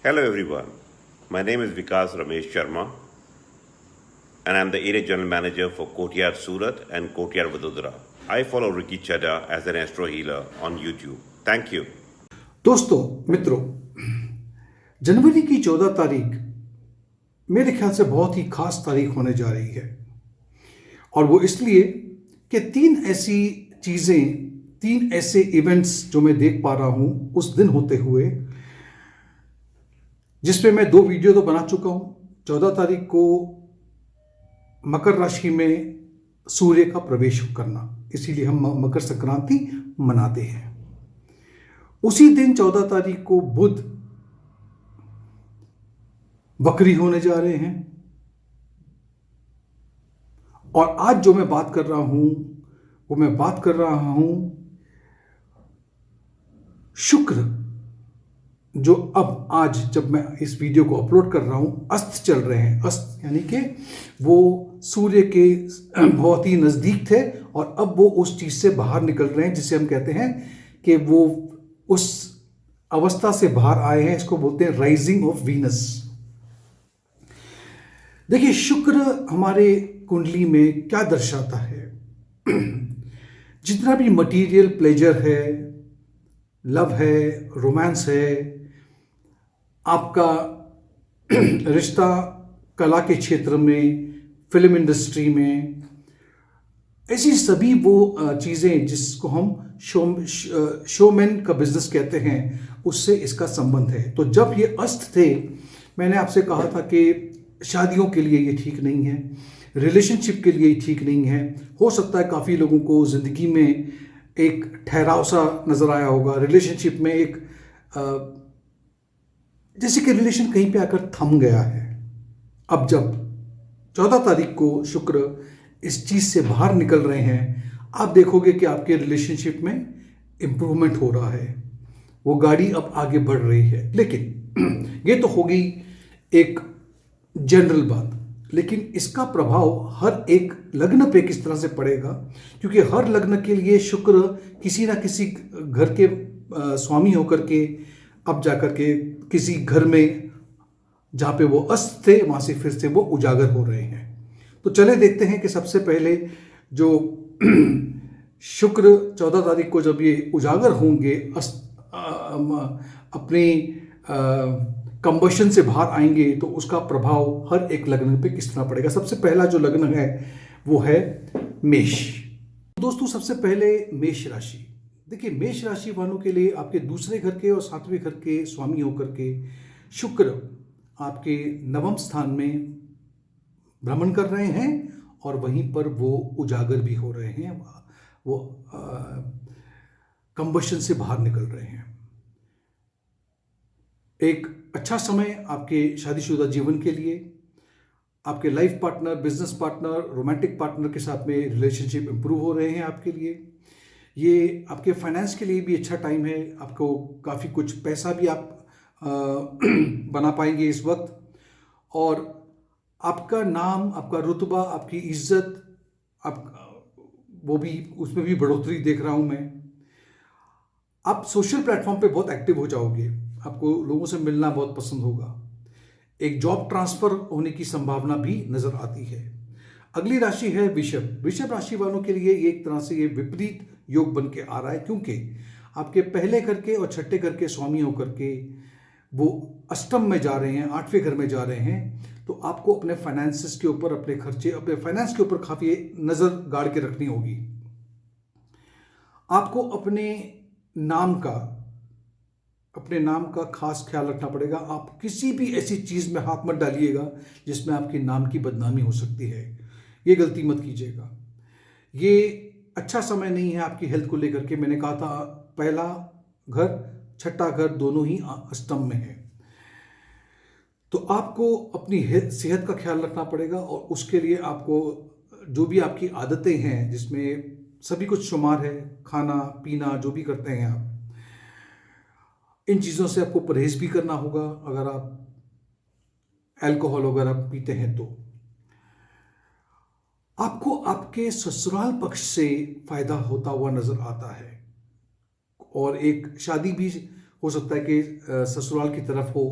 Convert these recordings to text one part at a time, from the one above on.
Hello everyone, my name is Vikas Ramesh Sharma and I'm the Area General Manager for Courtyard Surat and Courtyard Vadodara. I follow Ricky Chadha as an astro healer on YouTube. Thank you. दोस्तों मित्रों, जनवरी की 14 तारीख मेरे ख्याल से बहुत ही खास तारीख होने जा रही है। और वो इसलिए कि तीन ऐसे इवेंट्स जो मैं देख पा रहा हूं उस दिन होते हुए, जिसपे मैं 2 वीडियो तो बना चुका हूं। 14 तारीख को मकर राशि में सूर्य का प्रवेश करना, इसीलिए हम मकर संक्रांति मनाते हैं। उसी दिन 14 तारीख को बुध वक्री होने जा रहे हैं। और आज जो मैं बात कर रहा हूं वो मैं बात कर रहा हूं शुक्र, जो अब आज जब मैं इस वीडियो को अपलोड कर रहा हूं अस्त चल रहे हैं। अस्त यानी कि वो सूर्य के बहुत ही नजदीक थे और अब वो उस चीज से बाहर निकल रहे हैं, जिसे हम कहते हैं कि वो उस अवस्था से बाहर आए हैं। इसको बोलते हैं राइजिंग ऑफ वीनस। देखिए, शुक्र हमारे कुंडली में क्या दर्शाता है। जितना भी मटेरियल प्लेजर है, लव है, रोमांस है, आपका रिश्ता कला के क्षेत्र में, फिल्म इंडस्ट्री में, ऐसी सभी वो चीज़ें जिसको हम शोमैन का बिजनेस कहते हैं, उससे इसका संबंध है। तो जब ये अस्त थे, मैंने आपसे कहा था कि शादियों के लिए ये ठीक नहीं है, रिलेशनशिप के लिए ठीक नहीं है। हो सकता है काफ़ी लोगों को ज़िंदगी में एक ठहराव सा नज़र आया होगा, रिलेशनशिप में एक जैसे कि रिलेशन कहीं पे आकर थम गया है। अब जब 14 तारीख को शुक्र इस चीज़ से बाहर निकल रहे हैं, आप देखोगे कि आपके रिलेशनशिप में इम्प्रूवमेंट हो रहा है, वो गाड़ी अब आगे बढ़ रही है। लेकिन ये तो होगी एक जनरल बात, लेकिन इसका प्रभाव हर एक लग्न पे किस तरह से पड़ेगा, क्योंकि हर लग्न के लिए शुक्र किसी ना किसी घर के स्वामी होकर के अब जाकर के किसी घर में जहाँ पे वो अस्त थे वहाँ से फिर से वो उजागर हो रहे हैं। तो चले देखते हैं कि सबसे पहले जो शुक्र 14 तारीख को जब ये उजागर होंगे, अपनी कंबशन से बाहर आएंगे, तो उसका प्रभाव हर एक लग्न पे किस तरह पड़ेगा। सबसे पहला जो लग्न है वो है मेष। दोस्तों, सबसे पहले मेष राशि। देखिए, मेष राशि वालों के लिए आपके दूसरे घर के और 7वें घर के स्वामी होकर के शुक्र आपके 9वें स्थान में भ्रमण कर रहे हैं और वहीं पर वो उजागर भी हो रहे हैं, वो कंबशन से बाहर निकल रहे हैं। एक अच्छा समय आपके शादीशुदा जीवन के लिए, आपके life partner, business partner, romantic partner के साथ में रिलेशनशिप इंप्रूव हो रहे हैं आपके लिए। ये आपके फाइनेंस के लिए भी अच्छा टाइम है। आपको काफ़ी कुछ पैसा भी आप बना पाएंगे इस वक्त। और आपका नाम, आपका रुतबा, आपकी इज्जत, आप वो भी, उसमें भी बढ़ोतरी देख रहा हूँ मैं। आप सोशल प्लेटफॉर्म पे बहुत एक्टिव हो जाओगे, आपको लोगों से मिलना बहुत पसंद होगा। एक जॉब ट्रांसफर होने की संभावना भी नजर आती है। अगली राशि है वृषभ। वृषभ राशि वालों के लिए एक तरह से ये विपरीत योग बन के आ रहा है, क्योंकि आपके पहले घर के और छठे घर के स्वामी होकर के वो अष्टम में जा रहे हैं, 8वें घर में जा रहे हैं। तो आपको अपने फाइनेंसेस के ऊपर, अपने खर्चे, अपने फाइनेंस के ऊपर काफ़ी नज़र गाड़ के रखनी होगी। आपको अपने नाम का खास ख्याल रखना पड़ेगा। आप किसी भी ऐसी चीज़ में हाथ मत डालिएगा जिसमें आपके नाम की बदनामी हो सकती है, ये गलती मत कीजिएगा। ये अच्छा समय नहीं है आपकी हेल्थ को लेकर के। मैंने कहा था, पहला घर, छठा घर दोनों ही अष्टम में है। तो आपको अपनी सेहत का ख्याल रखना पड़ेगा और उसके लिए आपको जो भी आपकी आदतें हैं, जिसमें सभी कुछ शुमार है, खाना पीना जो भी करते हैं आप, इन चीज़ों से आपको परहेज भी करना होगा। अगर आप अल्कोहल वगैरह पीते हैं तो आपको आपके ससुराल पक्ष से फायदा होता हुआ नजर आता है। और एक शादी भी हो सकता है कि ससुराल की तरफ हो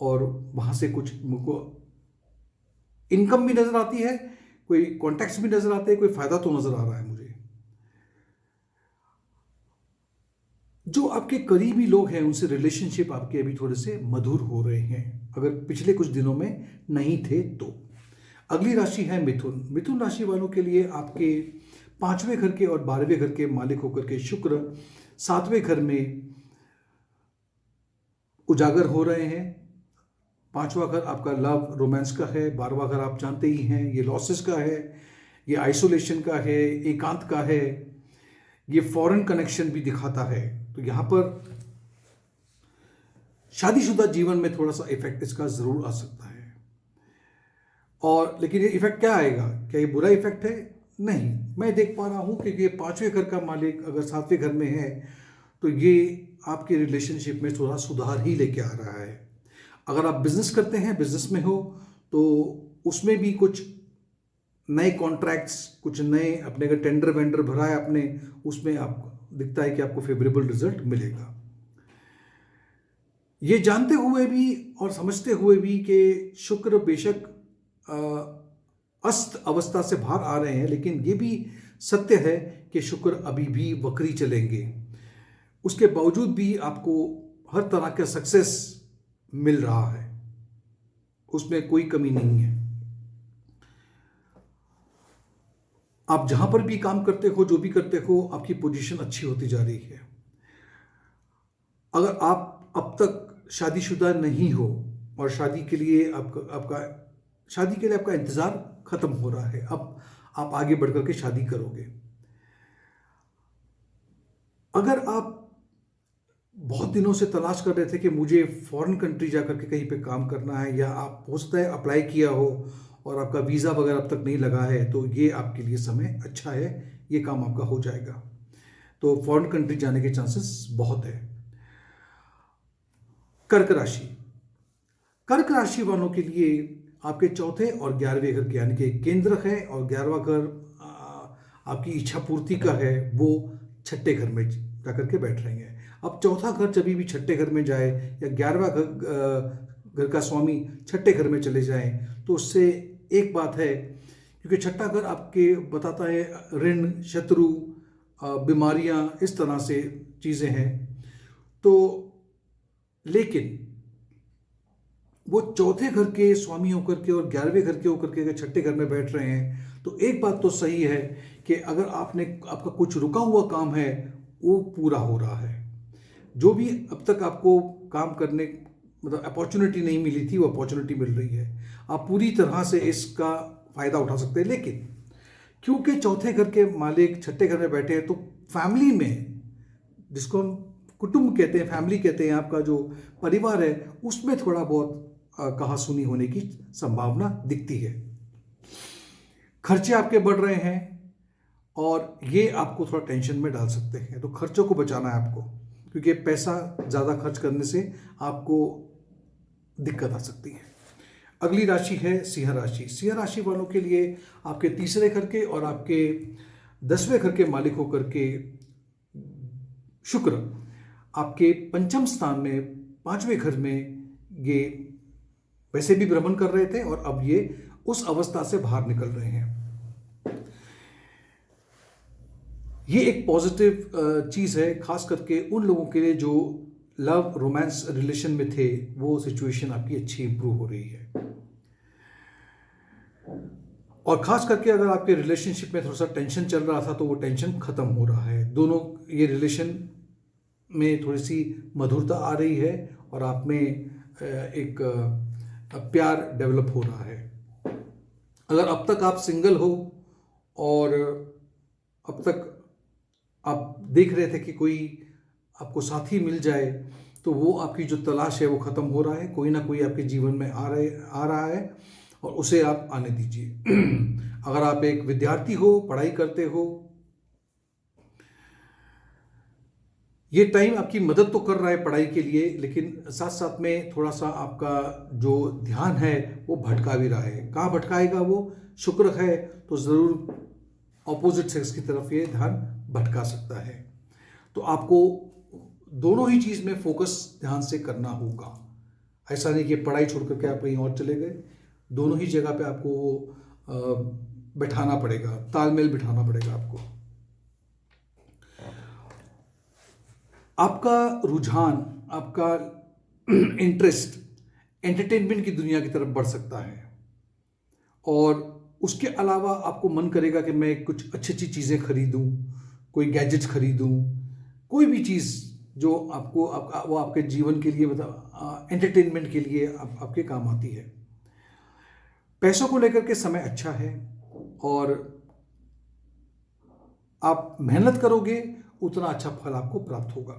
और वहाँ से कुछ मुझको इनकम भी नज़र आती है, कोई कॉन्टैक्ट्स भी नज़र आते हैं, कोई फ़ायदा तो नज़र आ रहा है मुझे। जो आपके करीबी लोग हैं उनसे रिलेशनशिप आपके अभी थोड़े से मधुर हो रहे हैं, अगर पिछले कुछ दिनों में नहीं थे तो। अगली राशि है मिथुन। मिथुन राशि वालों के लिए आपके 5वें घर के और 12वें घर के मालिक होकर के शुक्र 7वें घर में उजागर हो रहे हैं। 5वां घर आपका लव रोमांस का है, 12वां घर आप जानते ही हैं ये लॉसेस का है, ये आइसोलेशन का है, एकांत का है, ये फॉरेन कनेक्शन भी दिखाता है। तो यहाँ पर शादीशुदा जीवन में थोड़ा सा इफेक्ट इसका जरूर आ सकता है। और लेकिन ये इफेक्ट क्या आएगा, क्या ये बुरा इफेक्ट है? नहीं, मैं देख पा रहा हूँ कि ये 5वें घर का मालिक अगर 7वें घर में है तो ये आपके रिलेशनशिप में थोड़ा सुधार ही लेके आ रहा है। अगर आप बिजनेस करते हैं, बिजनेस में हो, तो उसमें भी कुछ नए कॉन्ट्रैक्ट्स, कुछ नए अपने अगर टेंडर वेंडर भरा है आपने, उसमें आपको दिखता है कि आपको फेवरेबल रिजल्ट मिलेगा। ये जानते हुए भी और समझते हुए भी कि शुक्र बेशक अस्त अवस्था से बाहर आ रहे हैं, लेकिन ये भी सत्य है कि शुक्र अभी भी वक्री चलेंगे। उसके बावजूद भी आपको हर तरह का सक्सेस मिल रहा है, उसमें कोई कमी नहीं है। आप जहां पर भी काम करते हो, जो भी करते हो, आपकी पोजीशन अच्छी होती जा रही है। अगर आप अब तक शादीशुदा नहीं हो और शादी के लिए आपका इंतजार खत्म हो रहा है, अब आप आगे बढ़कर के शादी करोगे। अगर आप बहुत दिनों से तलाश कर रहे थे कि मुझे फॉरेन कंट्री जाकर के कहीं पे काम करना है, या आप हो सकता है अप्लाई किया हो और आपका वीज़ा वगैरह अब तक नहीं लगा है, तो ये आपके लिए समय अच्छा है, ये काम आपका हो जाएगा। तो फॉरेन कंट्री जाने के चांसेस बहुत है। कर्क राशि। कर्क राशि वालों के लिए आपके 4थे और 11वें घर के, यानी कि केंद्र है और 11वां घर आपकी इच्छा पूर्ति का है, वो 6ठे घर में जाकर के बैठ रहे हैं। अब 4था घर जब भी 6ठे घर में जाए या 11वां घर का स्वामी 6ठे घर में चले जाएं, तो उससे एक बात है, क्योंकि 6ठा घर आपके बताता है ऋण, शत्रु, बीमारियां, इस तरह से चीज़ें हैं। तो लेकिन वो 4थे घर के स्वामी होकर के और 11वें घर के होकर के अगर 6ठे घर में बैठ रहे हैं, तो एक बात तो सही है कि अगर आपका कुछ रुका हुआ काम है वो पूरा हो रहा है। जो भी अब तक आपको काम करने मतलब अपॉर्चुनिटी नहीं मिली थी, वो अपॉर्चुनिटी मिल रही है। आप पूरी तरह से इसका फायदा उठा सकते हैं। लेकिन क्योंकि 4थे घर के मालिक 6ठे घर में बैठे हैं, तो फैमिली में, जिसको हम कुटुंब कहते हैं, फैमिली कहते हैं, आपका जो परिवार है, उसमें थोड़ा बहुत कहासुनी होने की संभावना दिखती है। खर्चे आपके बढ़ रहे हैं और ये आपको थोड़ा टेंशन में डाल सकते हैं। तो खर्चों को बचाना है आपको, क्योंकि पैसा ज़्यादा खर्च करने से आपको दिक्कत आ सकती है। अगली राशि है सिंह राशि। सिंह राशि वालों के लिए आपके 3रे घर के और आपके 10वें घर के मालिक होकर के शुक्र आपके 5म स्थान में 5वें घर में ये वैसे भी भ्रमण कर रहे थे और अब ये उस अवस्था से बाहर निकल रहे हैं। ये एक पॉजिटिव चीज़ है, खास करके उन लोगों के लिए जो लव रोमांस रिलेशन में थे, वो सिचुएशन आपकी अच्छी इंप्रूव हो रही है। और खास करके अगर आपके रिलेशनशिप में थोड़ा सा टेंशन चल रहा था, तो वो टेंशन खत्म हो रहा है। दोनों ये रिलेशन में थोड़ी सी मधुरता आ रही है और आप में एक प्यार डेवलप हो रहा है। अगर अब तक आप सिंगल हो और अब तक आप देख रहे थे कि कोई आपको साथी मिल जाए, तो वो आपकी जो तलाश है वो ख़त्म हो रहा है। कोई ना कोई आपके जीवन में आ रहा है और उसे आप आने दीजिए। अगर आप एक विद्यार्थी हो, पढ़ाई करते हो, ये टाइम आपकी मदद तो कर रहा है पढ़ाई के लिए, लेकिन साथ साथ में थोड़ा सा आपका जो ध्यान है वो भटका भी रहा है। कहाँ भटकाएगा वो? शुक्र है तो ज़रूर ऑपोजिट सेक्स की तरफ ये ध्यान भटका सकता है। तो आपको दोनों ही चीज़ में फोकस ध्यान से करना होगा। ऐसा नहीं कि पढ़ाई छोड़ करके आप कहीं और चले गए, दोनों ही जगह पे आपको वो बैठाना पड़ेगा, तालमेल बिठाना पड़ेगा आपको। आपका रुझान, आपका इंटरेस्ट एंटरटेनमेंट की दुनिया की तरफ बढ़ सकता है, और उसके अलावा आपको मन करेगा कि मैं कुछ अच्छी अच्छी चीज़ें खरीदूं, कोई गैजेट्स खरीदूं, कोई भी चीज़ जो आपको वो आपके जीवन के लिए, मतलब एंटरटेनमेंट के लिए आपके काम आती है। पैसों को लेकर के समय अच्छा है, और आप मेहनत करोगे उतना अच्छा फल आपको प्राप्त होगा।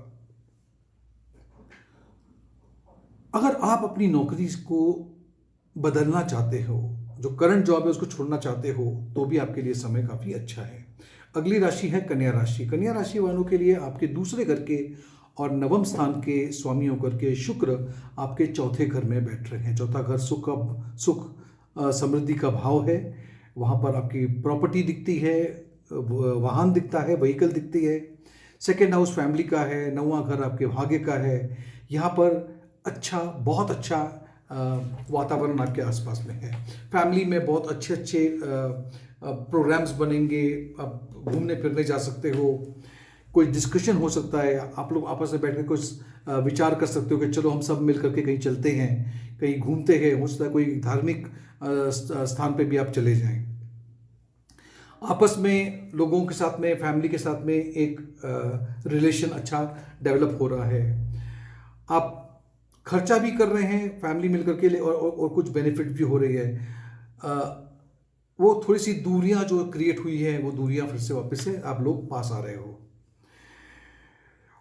अगर आप अपनी नौकरी को बदलना चाहते हो, जो करंट जॉब है उसको छोड़ना चाहते हो, तो भी आपके लिए समय काफ़ी अच्छा है। अगली राशि है कन्या राशि। कन्या राशि वालों के लिए आपके दूसरे घर के और नवम स्थान के स्वामी होकर के शुक्र आपके चौथे घर में बैठ रहे हैं। चौथा घर सुख समृद्धि का भाव है। वहाँ पर आपकी प्रॉपर्टी दिखती है, वाहन दिखता है, व्हीकल दिखती है। सेकेंड हाउस फैमिली का है, नौवां घर आपके भाग्य का है। यहाँ पर अच्छा, बहुत अच्छा वातावरण आपके आसपास में है। फैमिली में बहुत अच्छे अच्छे प्रोग्राम्स बनेंगे, आप घूमने फिरने जा सकते हो, कोई डिस्कशन हो सकता है, आप लोग आपस में बैठ कर कुछ विचार कर सकते हो कि चलो हम सब मिल करके कहीं चलते हैं, कहीं घूमते हैं। हो सकता है कोई धार्मिक स्थान पे भी आप चले जाएं। आपस में लोगों के साथ में, फैमिली के साथ में एक रिलेशन अच्छा डेवलप हो रहा है। आप खर्चा भी कर रहे हैं फैमिली मिलकर के लिए, और कुछ बेनिफिट भी हो रही है। वो थोड़ी सी दूरियां जो क्रिएट हुई है, वो दूरियां फिर से वापस से आप लोग पास आ रहे हो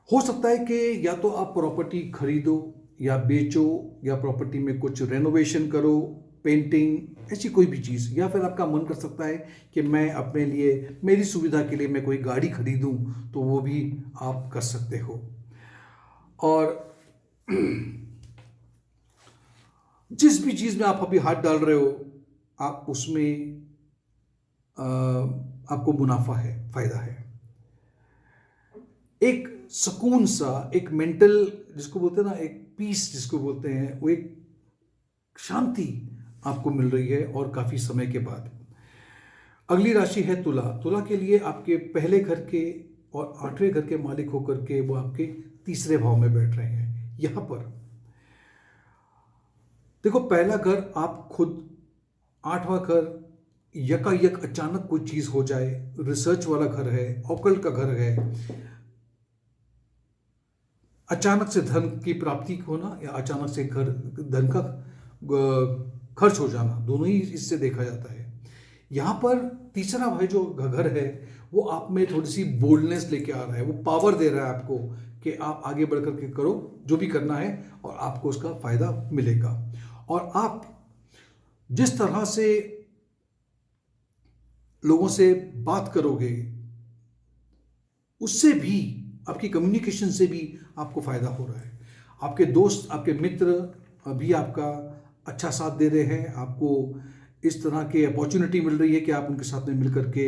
सकता है कि या तो आप प्रॉपर्टी खरीदो या बेचो, या प्रॉपर्टी में कुछ रेनोवेशन करो, पेंटिंग, ऐसी कोई भी चीज़। या फिर आपका मन कर सकता है कि मैं अपने लिए, मेरी सुविधा के लिए मैं कोई गाड़ी खरीदूं, तो वो भी आप कर सकते हो। और जिस भी चीज़ में आप अभी हाथ डाल रहे हो, आप उसमें आपको मुनाफा है, फायदा है। एक सुकून सा, एक मेंटल जिसको बोलते हैं ना, एक पीस जिसको बोलते हैं, वो एक शांति आपको मिल रही है, और काफ़ी समय के बाद। अगली राशि है तुला। तुला के लिए आपके पहले घर के और 8वें घर के मालिक होकर के वो आपके तीसरे भाव में बैठ रहे हैं। यहां पर देखो, पहला घर आप खुद, 8वां घर यकायक अचानक कोई चीज हो जाए, रिसर्च वाला घर है, ऑकल्ट का घर है, अचानक से धन की प्राप्ति होना, या अचानक से धन का खर्च हो जाना, दोनों ही इससे देखा जाता है। यहाँ पर तीसरा भाई जो घर है, वो आप में थोड़ी सी बोल्डनेस लेके आ रहा है, वो पावर दे रहा है आपको कि आप आगे बढ़ करके करो जो भी करना है, और आपको उसका फायदा मिलेगा। और आप जिस तरह से लोगों से बात करोगे, उससे भी, आपकी कम्युनिकेशन से भी आपको फायदा हो रहा है। आपके दोस्त, आपके मित्र भी आपका अच्छा साथ दे रहे हैं। आपको इस तरह की अपॉर्चुनिटी मिल रही है कि आप उनके साथ में मिल करके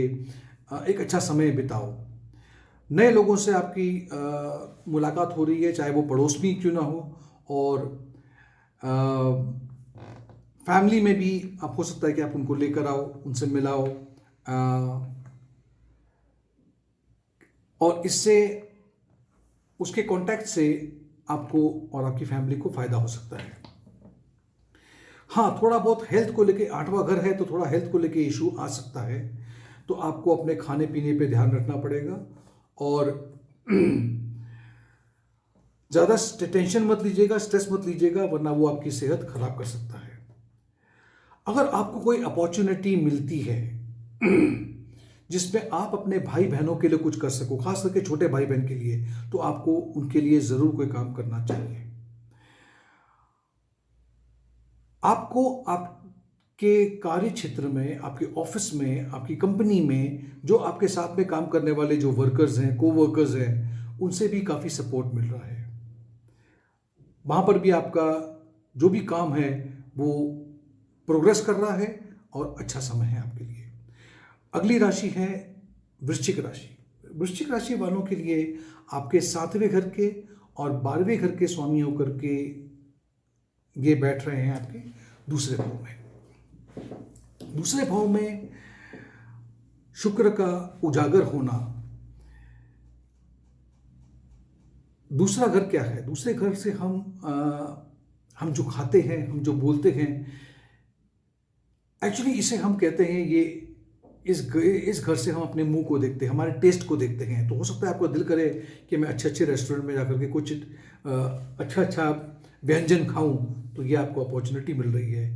एक अच्छा समय बिताओ। नए लोगों से आपकी मुलाकात हो रही है, चाहे वो पड़ोस में क्यों ना हो, और फैमिली में भी आप, हो सकता है कि आप उनको लेकर आओ, उनसे मिलाओ, और इससे, उसके कांटेक्ट से आपको और आपकी फैमिली को फायदा हो सकता है। हाँ, थोड़ा बहुत हेल्थ को लेके, 8वां घर है तो थोड़ा हेल्थ को लेके इशू आ सकता है, तो आपको अपने खाने पीने पे ध्यान रखना पड़ेगा, और ज़्यादा टेंशन मत लीजिएगा, स्ट्रेस मत लीजिएगा, वरना वो आपकी सेहत खराब कर सकता है। अगर आपको कोई अपॉर्चुनिटी मिलती है जिसमें आप अपने भाई बहनों के लिए कुछ कर सको, खास करके छोटे भाई बहन के लिए, तो आपको उनके लिए ज़रूर कोई काम करना चाहिए। आपको आपके कार्य क्षेत्र में, आपके ऑफिस में, आपकी कंपनी में जो आपके साथ में काम करने वाले जो वर्कर्स हैं, को-वर्कर्स हैं, उनसे भी काफ़ी सपोर्ट मिल रहा है। वहाँ पर भी आपका जो भी काम है वो प्रोग्रेस कर रहा है, और अच्छा समय है आपके लिए। अगली राशि है वृश्चिक राशि। वृश्चिक राशि वालों के लिए आपके 7वें घर के और 12वें घर के स्वामी होकर के ये बैठ रहे हैं आपके दूसरे भाव में। दूसरे भाव में शुक्र का उजागर होना। दूसरा घर क्या है? दूसरे घर से हम जो खाते हैं, हम जो बोलते हैं, एक्चुअली इसे हम कहते हैं ये इस घर से हम अपने मुंह को देखते हैं, हमारे टेस्ट को देखते हैं। तो हो सकता है आपका दिल करे कि मैं अच्छे अच्छे रेस्टोरेंट में जाकर के कुछ अच्छा अच्छा व्यंजन खाऊं, तो ये आपको अपॉर्चुनिटी मिल रही है।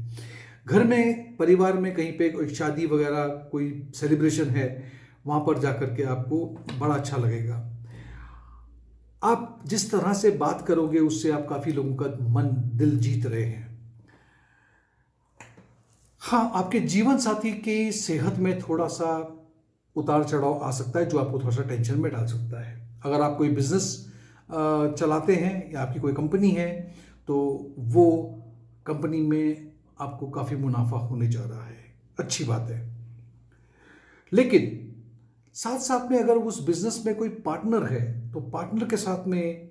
घर में, परिवार में कहीं पे कोई शादी वगैरह, कोई सेलिब्रेशन है, वहाँ पर जाकर के आपको बड़ा अच्छा लगेगा। आप जिस तरह से बात करोगे उससे आप काफ़ी लोगों का मन दिल जीत रहे हैं। हाँ, आपके जीवन साथी की सेहत में थोड़ा सा उतार चढ़ाव आ सकता है जो आपको थोड़ा सा टेंशन में डाल सकता है। अगर आप कोई बिजनेस चलाते हैं या आपकी कोई कंपनी है तो वो कंपनी में आपको काफ़ी मुनाफा होने जा रहा है, अच्छी बात है। लेकिन साथ साथ में अगर उस बिजनेस में कोई पार्टनर है तो पार्टनर के साथ में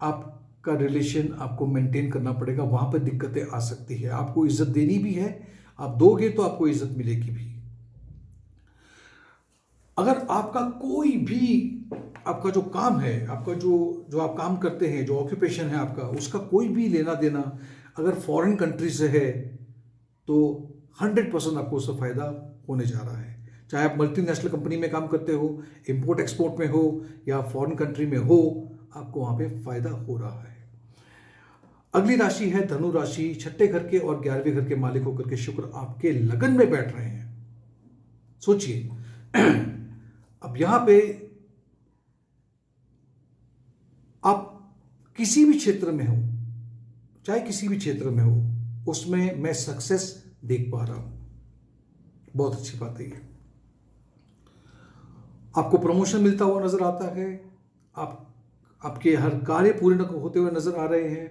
आपका रिलेशन आपको मेंटेन करना पड़ेगा। वहाँ पर दिक्कतें आ सकती है। आपको इज्जत देनी भी है, आप दोगे तो आपको इज्जत मिलेगी भी। अगर आपका कोई भी, आपका जो काम है, आपका जो आप काम करते हैं, जो ऑक्यूपेशन है आपका, उसका कोई भी लेना देना अगर फॉरेन कंट्री से है तो 100% आपको उससे फ़ायदा होने जा रहा है। चाहे आप मल्टीनेशनल कंपनी में काम करते हो, इंपोर्ट एक्सपोर्ट में हो या फॉरेन कंट्री में हो, आपको वहाँ पे फ़ायदा हो रहा है। अगली राशि है धनु राशि। छठे घर के और 11वें घर के मालिक होकर के शुक्र आपके लगन में बैठ रहे हैं। सोचिए अब यहां पे आप किसी भी क्षेत्र में हो, चाहे किसी भी क्षेत्र में हो, उसमें मैं सक्सेस देख पा रहा हूं। बहुत अच्छी बात है ये। आपको प्रमोशन मिलता हुआ नजर आता है। आपके हर कार्य पूर्ण होते हुए नजर आ रहे हैं।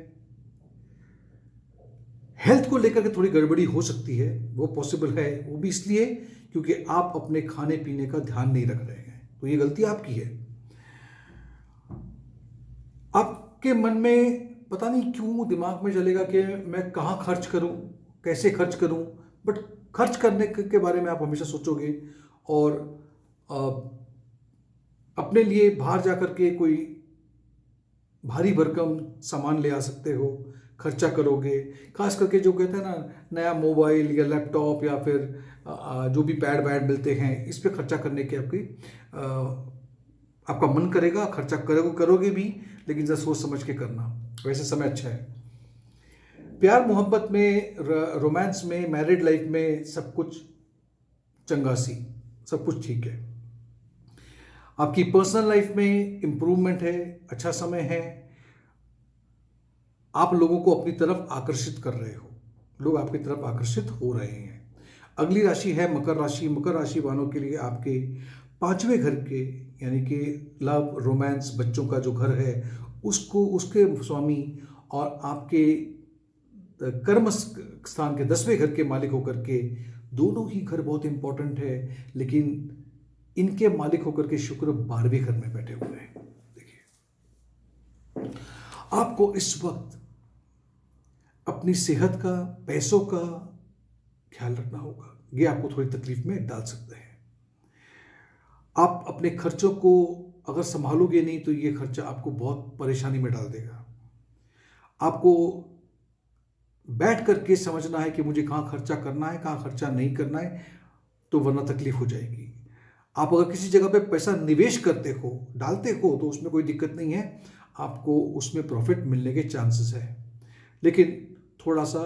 हेल्थ को लेकर के थोड़ी गड़बड़ी हो सकती है, वो पॉसिबल है। वो भी इसलिए क्योंकि आप अपने खाने पीने का ध्यान नहीं रख रहे हैं, तो ये गलती आपकी है। आपके मन में पता नहीं क्यों दिमाग में चलेगा कि मैं कहाँ खर्च करूं, कैसे खर्च करूं, बट खर्च करने के बारे में आप हमेशा सोचोगे और अपने लिए बाहर जाकर के कोई भारी भरकम सामान ले आ सकते हो, खर्चा करोगे। खास करके जो कहते हैं ना, नया मोबाइल या लैपटॉप या फिर जो भी पैड वैड मिलते हैं, इस पे खर्चा करने के आपका मन करेगा, खर्चा करोगे भी, लेकिन जरा सोच समझ के करना। वैसे समय अच्छा है। प्यार मोहब्बत में, रोमांस में, मैरिड लाइफ में सब कुछ चंगासी, सब कुछ ठीक है। आपकी पर्सनल लाइफ में इंप्रूवमेंट है, अच्छा समय है। आप लोगों को अपनी तरफ आकर्षित कर रहे हो, लोग आपकी तरफ आकर्षित हो रहे हैं। अगली राशि है मकर राशि। मकर राशि वालों के लिए आपके 5वें घर के, यानी कि लव, रोमांस, बच्चों का जो घर है उसके स्वामी और आपके कर्म स्थान के 10वें घर के मालिक होकर के, दोनों ही घर बहुत इंपॉर्टेंट है, लेकिन इनके मालिक होकर के शुक्र 12वें घर में बैठे हुए हैं। देखिए, आपको इस वक्त अपनी सेहत का, पैसों का ख्याल रखना होगा। ये आपको थोड़ी तकलीफ में डाल सकते हैं। आप अपने खर्चों को अगर संभालोगे नहीं तो ये खर्चा आपको बहुत परेशानी में डाल देगा। आपको बैठ करके समझना है कि मुझे कहाँ खर्चा करना है, कहाँ खर्चा नहीं करना है, तो वरना तकलीफ हो जाएगी। आप अगर किसी जगह पे पैसा निवेश करते हो, डालते हो, तो उसमें कोई दिक्कत नहीं है, आपको उसमें प्रॉफिट मिलने के चांसेस है। लेकिन थोड़ा सा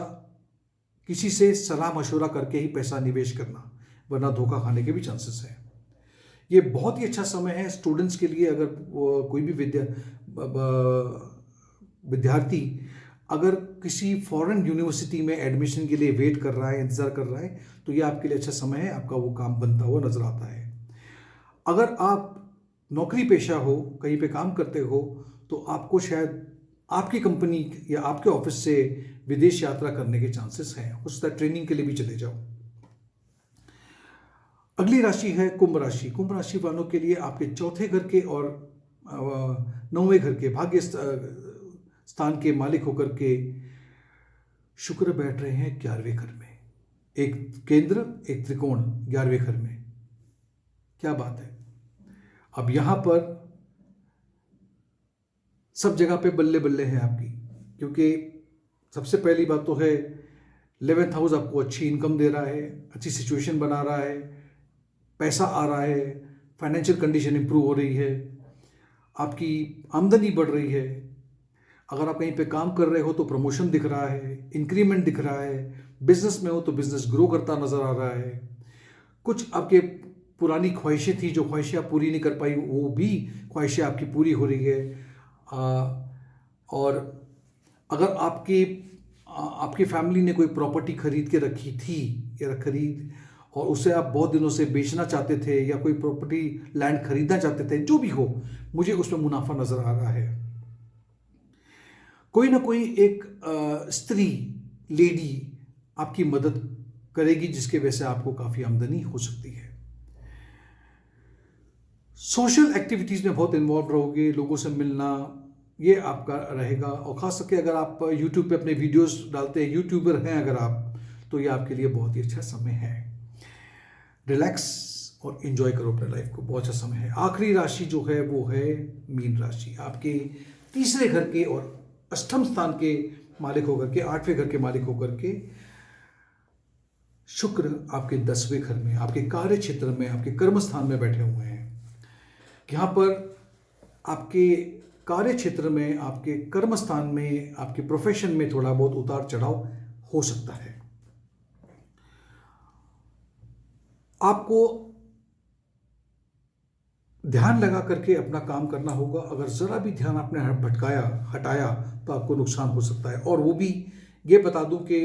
किसी से सलाह मशवरा करके ही पैसा निवेश करना, वरना धोखा खाने के भी चांसेस है। ये बहुत ही अच्छा समय है स्टूडेंट्स के लिए। अगर कोई भी विद्यार्थी अगर किसी फॉरेन यूनिवर्सिटी में एडमिशन के लिए वेट कर रहा है, इंतज़ार कर रहा है, तो ये आपके लिए अच्छा समय है, आपका वो काम बनता हुआ नजर आता है। अगर आप नौकरी पेशा हो, कहीं पे काम करते हो, तो आपको शायद आपकी कंपनी या आपके ऑफिस से विदेश यात्रा करने के चांसेस हैं। हो सकता है ट्रेनिंग के लिए भी चले जाओ। अगली राशि है कुंभ राशि। कुंभ राशि वालों के लिए आपके 4थे घर के और 9वें घर के भाग्य स्थान के मालिक होकर के शुक्र बैठ रहे हैं 11वें घर में, एक केंद्र एक त्रिकोण 11वें घर में। क्या बात है। अब यहां पर सब जगह पे बल्ले बल्ले है आपकी, क्योंकि सबसे पहली बात तो है 11th हाउस आपको अच्छी इनकम दे रहा है, अच्छी सिचुएशन बना रहा है, पैसा आ रहा है, फाइनेंशियल कंडीशन इंप्रूव हो रही है, आपकी आमदनी बढ़ रही है। अगर आप कहीं पे काम कर रहे हो तो प्रमोशन दिख रहा है, इंक्रीमेंट दिख रहा है, बिजनेस में हो तो बिजनेस ग्रो करता नजर आ रहा है। कुछ आपके पुरानी ख्वाहिशें थी, जो ख्वाहिशें आप पूरी नहीं कर पाई, वो भी ख्वाहिशें आपकी पूरी हो रही है। और अगर आपकी फैमिली ने कोई प्रॉपर्टी खरीद के रखी थी या खरीद और उसे आप बहुत दिनों से बेचना चाहते थे या कोई प्रॉपर्टी लैंड खरीदना चाहते थे, जो भी हो, मुझे उसमें मुनाफा नजर आ रहा है। कोई ना कोई एक स्त्री लेडी आपकी मदद करेगी, जिसके वजह से आपको काफ़ी आमदनी हो सकती है। सोशल एक्टिविटीज़ में बहुत इन्वॉल्व रहोगे, लोगों से मिलना ये आपका रहेगा। और ख़ास करके अगर आप यूट्यूब पे अपने वीडियोस डालते हैं, यूट्यूबर हैं अगर आप, तो ये आपके लिए बहुत ही अच्छा समय है। रिलैक्स और एंजॉय करो अपने लाइफ को, बहुत अच्छा समय है। आखिरी राशि जो है वो है मीन राशि, आपके तीसरे घर के और अष्टम स्थान के मालिक होकर के, 8वें घर के मालिक होकर के शुक्र आपके 10वें घर में, आपके कार्य क्षेत्र में, आपके कर्म स्थान में बैठे हुए हैं। यहाँ पर आपके कार्य क्षेत्र में, आपके कर्म स्थान में, आपके प्रोफेशन में थोड़ा बहुत उतार चढ़ाव हो सकता है। आपको ध्यान लगा करके अपना काम करना होगा। अगर जरा भी ध्यान आपने हटाया तो आपको नुकसान हो सकता है। और वो भी ये बता दूं कि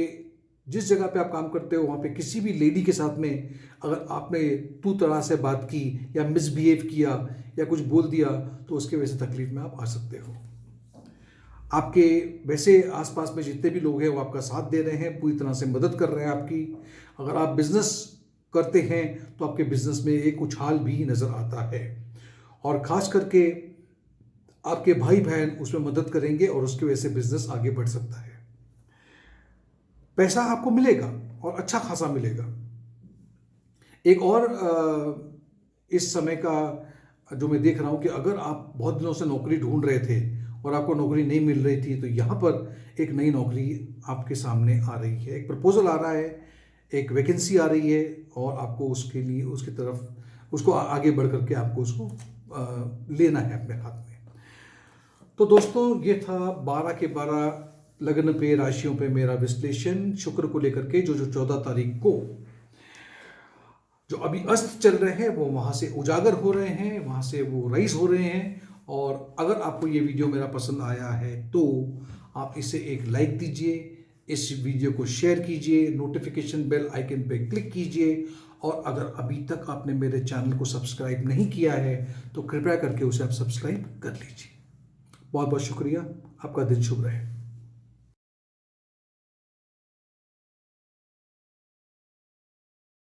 जिस जगह पे आप काम करते हो, वहाँ पे किसी भी लेडी के साथ में अगर आपने तू तड़ा से बात की या मिसबिहेव किया या कुछ बोल दिया, तो उसके वजह से तकलीफ में आप आ सकते हो। आपके वैसे आसपास में जितने भी लोग हैं वो आपका साथ दे रहे हैं, पूरी तरह से मदद कर रहे हैं आपकी। अगर आप बिजनेस करते हैं तो आपके बिजनेस में एक उछाल भी नज़र आता है, और ख़ास करके आपके भाई बहन उसमें मदद करेंगे और उसकी वजह से बिजनेस आगे बढ़ सकता है। पैसा आपको मिलेगा और अच्छा खासा मिलेगा। एक और इस समय का जो मैं देख रहा हूँ कि अगर आप बहुत दिनों से नौकरी ढूंढ रहे थे और आपको नौकरी नहीं मिल रही थी, तो यहाँ पर एक नई नौकरी आपके सामने आ रही है, एक प्रपोजल आ रहा है, एक वैकेंसी आ रही है, और आपको उसके लिए उसकी तरफ उसको आगे बढ़ करके आपको उसको लेना है अपने हाथ में। तो दोस्तों, ये था 12 के 12 लग्न पे, राशियों पे मेरा विश्लेषण शुक्र को लेकर के, जो 14 तारीख को जो अभी अस्त चल रहे हैं वो वहाँ से उजागर हो रहे हैं, वहाँ से वो राइज हो रहे हैं। और अगर आपको ये वीडियो मेरा पसंद आया है तो आप इसे एक लाइक दीजिए, इस वीडियो को शेयर कीजिए, नोटिफिकेशन बेल आइकन पे क्लिक कीजिए, और अगर अभी तक आपने मेरे चैनल को सब्सक्राइब नहीं किया है तो कृपया करके उसे आप सब्सक्राइब कर लीजिए। बहुत बहुत शुक्रिया, आपका दिन शुभ रहे।